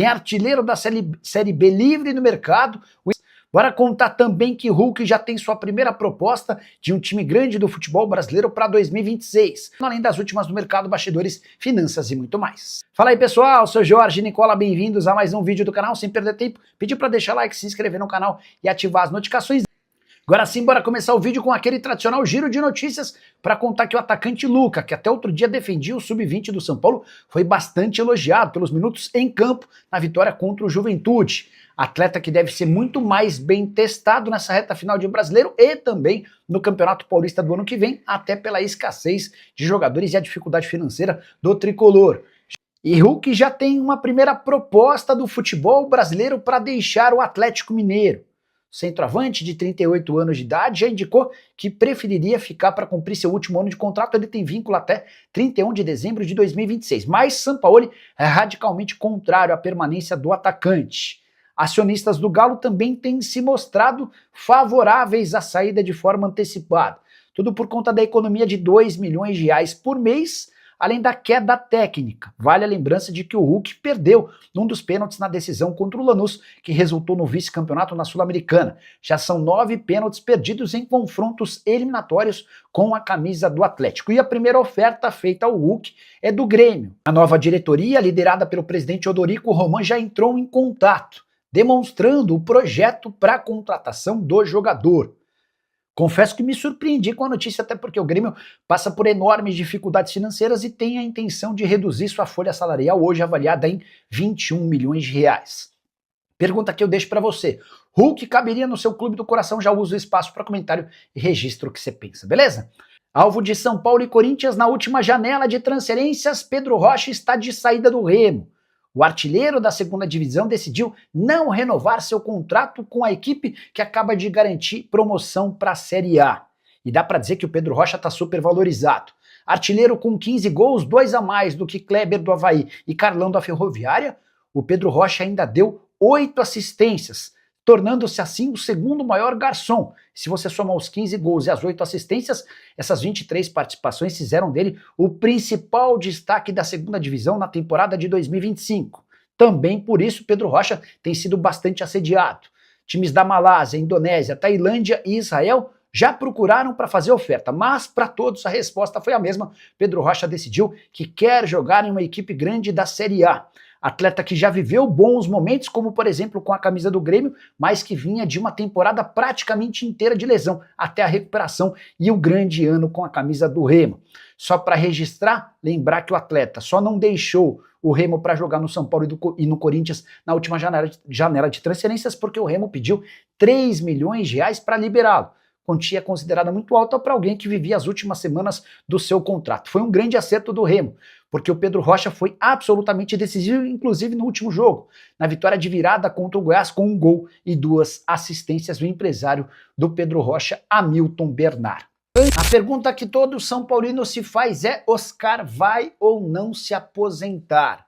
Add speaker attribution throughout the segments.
Speaker 1: Tem artilheiro da Série B livre no mercado. Bora contar também que Hulk já tem sua primeira proposta de um time grande do futebol brasileiro para 2026, além das últimas do mercado, bastidores, finanças e muito mais. Fala aí pessoal, sou Jorge Nicola, bem-vindos a mais um vídeo do canal. Sem perder tempo, pedir para deixar like, se inscrever no canal e ativar as notificações. Agora sim, bora começar o vídeo com aquele tradicional giro de notícias para contar que o atacante Luca, que até outro dia defendia o sub-20 do São Paulo, foi bastante elogiado pelos minutos em campo na vitória contra o Juventude. Atleta que deve ser muito mais bem testado nessa reta final de Brasileiro e também no Campeonato Paulista do ano que vem, até pela escassez de jogadores e a dificuldade financeira do tricolor. E Hulk já tem uma primeira proposta do futebol brasileiro para deixar o Atlético Mineiro. O centroavante de 38 anos de idade já indicou que preferiria ficar para cumprir seu último ano de contrato. Ele tem vínculo até 31 de dezembro de 2026. Mas Sampaoli é radicalmente contrário à permanência do atacante. Acionistas do Galo também têm se mostrado favoráveis à saída de forma antecipada. Tudo por conta da economia de R$2 milhões por mês, além da queda técnica. Vale a lembrança de que o Hulk perdeu num dos pênaltis na decisão contra o Lanús, que resultou no vice-campeonato na Sul-Americana. Já são 9 pênaltis perdidos em confrontos eliminatórios com a camisa do Atlético. E a primeira oferta feita ao Hulk é do Grêmio. A nova diretoria, liderada pelo presidente Odorico Roman, já entrou em contato, demonstrando o projeto para a contratação do jogador. Confesso que me surpreendi com a notícia, até porque o Grêmio passa por enormes dificuldades financeiras e tem a intenção de reduzir sua folha salarial, hoje avaliada em R$21 milhões. Pergunta que eu deixo para você: Hulk caberia no seu clube do coração? Já usa o espaço para comentário e registra o que você pensa, beleza? Alvo de São Paulo e Corinthians na última janela de transferências, Pedro Rocha está de saída do Remo. O artilheiro da segunda divisão decidiu não renovar seu contrato com a equipe que acaba de garantir promoção para a Série A. E dá para dizer que o Pedro Rocha está super valorizado. Artilheiro com 15 gols, 2 a mais do que Kleber do Avaí e Carlão da Ferroviária, o Pedro Rocha ainda deu 8 assistências, tornando-se assim o segundo maior garçom. Se você somar os 15 gols e as 8 assistências, essas 23 participações fizeram dele o principal destaque da segunda divisão na temporada de 2025. Também por isso Pedro Rocha tem sido bastante assediado. Times da Malásia, Indonésia, Tailândia e Israel já procuraram para fazer oferta, mas para todos a resposta foi a mesma. Pedro Rocha decidiu que quer jogar em uma equipe grande da Série A. Atleta que já viveu bons momentos, como por exemplo com a camisa do Grêmio, mas que vinha de uma temporada praticamente inteira de lesão, até a recuperação e o grande ano com a camisa do Remo. Só para registrar, lembrar que o atleta só não deixou o Remo para jogar no São Paulo e no Corinthians na última janela de transferências, porque o Remo pediu R$3 milhões para liberá-lo. Quantia considerada muito alta para alguém que vivia as últimas semanas do seu contrato. Foi um grande acerto do Remo, porque o Pedro Rocha foi absolutamente decisivo, inclusive no último jogo, na vitória de virada contra o Goiás, com 1 gol e 2 assistências do empresário do Pedro Rocha, Hamilton Bernard. A pergunta que todo São Paulino se faz é: Oscar vai ou não se aposentar?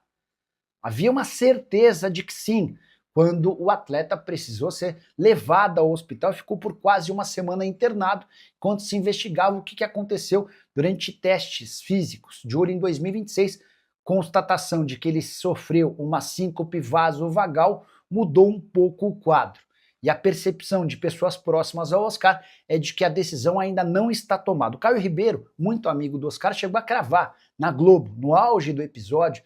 Speaker 1: Havia uma certeza de que sim, quando o atleta precisou ser levado ao hospital e ficou por quase uma semana internado, enquanto se investigava o que aconteceu durante testes físicos. De olho em 2026, constatação de que ele sofreu uma síncope vasovagal mudou um pouco o quadro. E a percepção de pessoas próximas ao Oscar é de que a decisão ainda não está tomada. O Caio Ribeiro, muito amigo do Oscar, chegou a cravar na Globo, no auge do episódio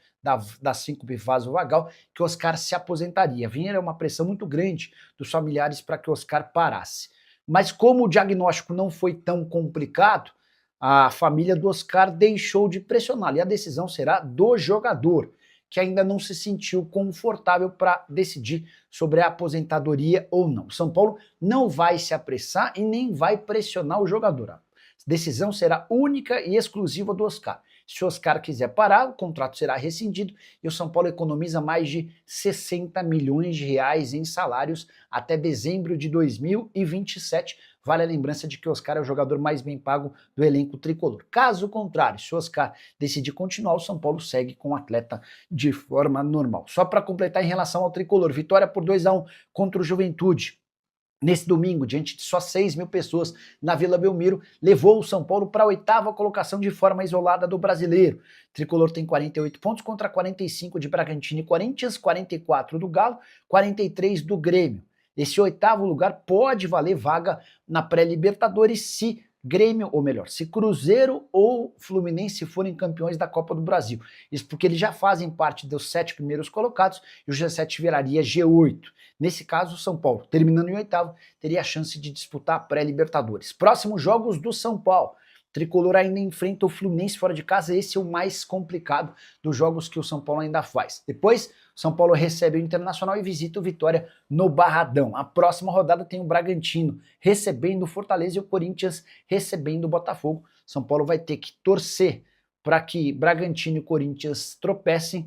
Speaker 1: da síncope vasovagal, que o Oscar se aposentaria. Vinha uma pressão muito grande dos familiares para que o Oscar parasse. Mas como o diagnóstico não foi tão complicado, a família do Oscar deixou de pressionar, e a decisão será do jogador, que ainda não se sentiu confortável para decidir sobre a aposentadoria ou não. São Paulo não vai se apressar e nem vai pressionar o jogador. A decisão será única e exclusiva do Oscar. Se o Oscar quiser parar, o contrato será rescindido e o São Paulo economiza mais de R$60 milhões em salários até dezembro de 2027. Vale a lembrança de que o Oscar é o jogador mais bem pago do elenco tricolor. Caso contrário, se o Oscar decidir continuar, o São Paulo segue com o atleta de forma normal. Só para completar em relação ao tricolor, vitória por 2 a 1 contra o Juventude. nesse domingo, diante de só 6 mil pessoas na Vila Belmiro, levou o São Paulo para a 8ª colocação de forma isolada do Brasileiro. O Tricolor tem 48 pontos contra 45 de Bragantino e Corinthians, 44 do Galo, 43 do Grêmio. Esse 8º lugar pode valer vaga na pré-Libertadores se Grêmio, ou melhor, se Cruzeiro ou Fluminense forem campeões da Copa do Brasil. Isso porque eles já fazem parte dos 7 primeiros colocados e o G7 viraria G8. Nesse caso, o São Paulo, terminando em 8º, teria a chance de disputar a pré-Libertadores. Próximos jogos do São Paulo. O Tricolor ainda enfrenta o Fluminense fora de casa, esse é o mais complicado dos jogos que o São Paulo ainda faz. Depois, o São Paulo recebe o Internacional e visita o Vitória no Barradão. A próxima rodada tem o Bragantino recebendo o Fortaleza e o Corinthians recebendo o Botafogo. São Paulo vai ter que torcer para que Bragantino e Corinthians tropecem,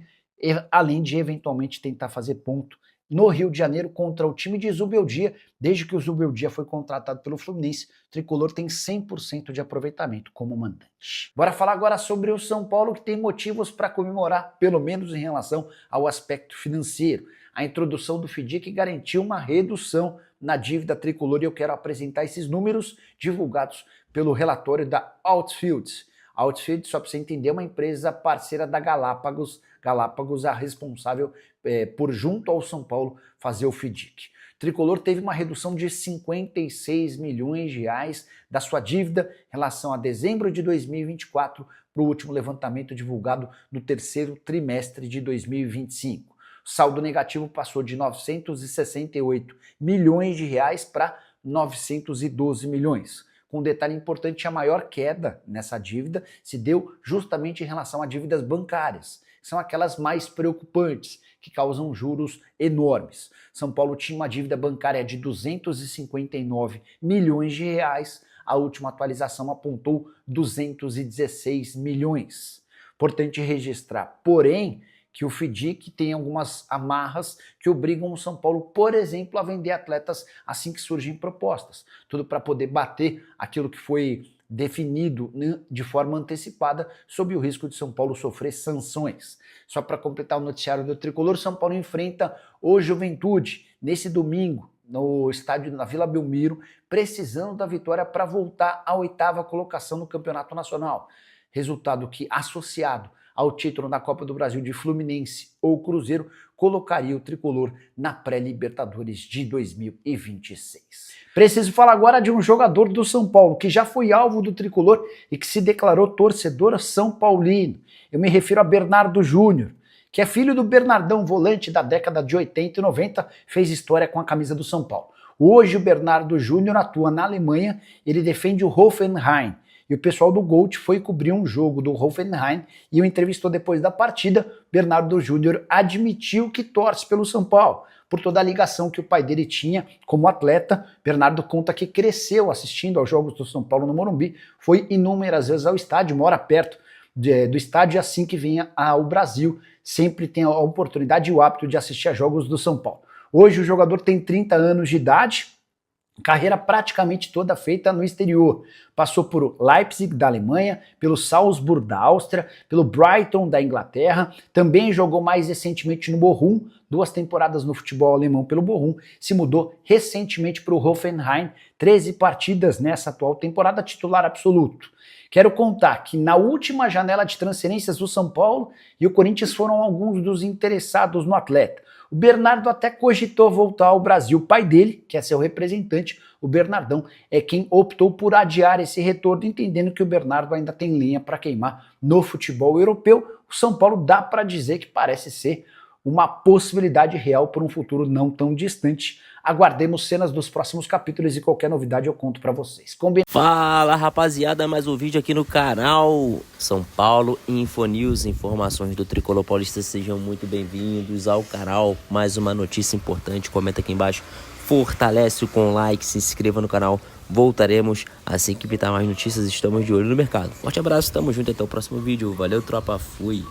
Speaker 1: além de eventualmente tentar fazer ponto no Rio de Janeiro contra o time de Zubeldia. Desde que o Zubeldia foi contratado pelo Fluminense, o Tricolor tem 100% de aproveitamento como mandante. Bora falar agora sobre o São Paulo, que tem motivos para comemorar, pelo menos em relação ao aspecto financeiro. A introdução do FDIC garantiu uma redução na dívida tricolor e eu quero apresentar esses números divulgados pelo relatório da Outfields. A Outfields, só para você entender, é uma empresa parceira da Galápagos. Galápagos é a responsável por, junto ao São Paulo, fazer o FDIC. O Tricolor teve uma redução de 56 milhões de reais da sua dívida em relação a dezembro de 2024 para o último levantamento divulgado no 3º trimestre de 2025. O saldo negativo passou de 968 milhões de reais para 912 milhões. Com um detalhe importante, a maior queda nessa dívida se deu justamente em relação a dívidas bancárias, que são aquelas mais preocupantes, que causam juros enormes. São Paulo tinha uma dívida bancária de 259 milhões de reais, a última atualização apontou 216 milhões. Importante registrar, porém, que o FDIC tem algumas amarras que obrigam o São Paulo, por exemplo, a vender atletas assim que surgem propostas. Tudo para poder bater aquilo que foi definido de forma antecipada, sob o risco de São Paulo sofrer sanções. Só para completar o noticiário do Tricolor, São Paulo enfrenta o Juventude nesse domingo, no estádio na Vila Belmiro, precisando da vitória para voltar à 8ª colocação no Campeonato Nacional. Resultado que, associado ao título da Copa do Brasil de Fluminense ou Cruzeiro, colocaria o Tricolor na pré-Libertadores de 2026. Preciso falar agora de um jogador do São Paulo que já foi alvo do Tricolor e que se declarou torcedor são paulino. Eu me refiro a Bernardo Júnior, que é filho do Bernardão, volante da década de 80 e 90, fez história com a camisa do São Paulo. Hoje o Bernardo Júnior atua na Alemanha, ele defende o Hoffenheim. E o pessoal do Gold foi cobrir um jogo do Hoffenheim e o entrevistou depois da partida. Bernardo Júnior admitiu que torce pelo São Paulo, por toda a ligação que o pai dele tinha como atleta. Bernardo conta que cresceu assistindo aos jogos do São Paulo no Morumbi, foi inúmeras vezes ao estádio, mora perto do estádio, e assim que vinha ao Brasil, sempre tem a oportunidade e o hábito de assistir a jogos do São Paulo. Hoje o jogador tem 30 anos de idade, carreira praticamente toda feita no exterior. Passou por Leipzig, da Alemanha, pelo Salzburg, da Áustria, pelo Brighton, da Inglaterra, também jogou mais recentemente no Bochum, 2 temporadas no futebol alemão pelo Bochum, se mudou recentemente para o Hoffenheim, 13 partidas nessa atual temporada, titular absoluto. Quero contar que na última janela de transferências do São Paulo e o Corinthians foram alguns dos interessados no atleta. O Bernardo até cogitou voltar ao Brasil. O pai dele, que é seu representante, o Bernardão, é quem optou por adiar esse retorno, entendendo que o Bernardo ainda tem lenha para queimar no futebol europeu. O São Paulo dá para dizer que parece ser uma possibilidade real por um futuro não tão distante. Aguardemos cenas dos próximos capítulos e qualquer novidade eu conto pra vocês.
Speaker 2: Fala, rapaziada, mais um vídeo aqui no canal São Paulo Infonews, informações do Tricolor Paulista. Sejam muito bem-vindos ao canal. Mais uma notícia importante, comenta aqui embaixo, fortalece com like, se inscreva no canal. Voltaremos assim que pintar mais notícias, estamos de olho no mercado. Forte abraço, tamo junto, até o próximo vídeo. Valeu, tropa, fui!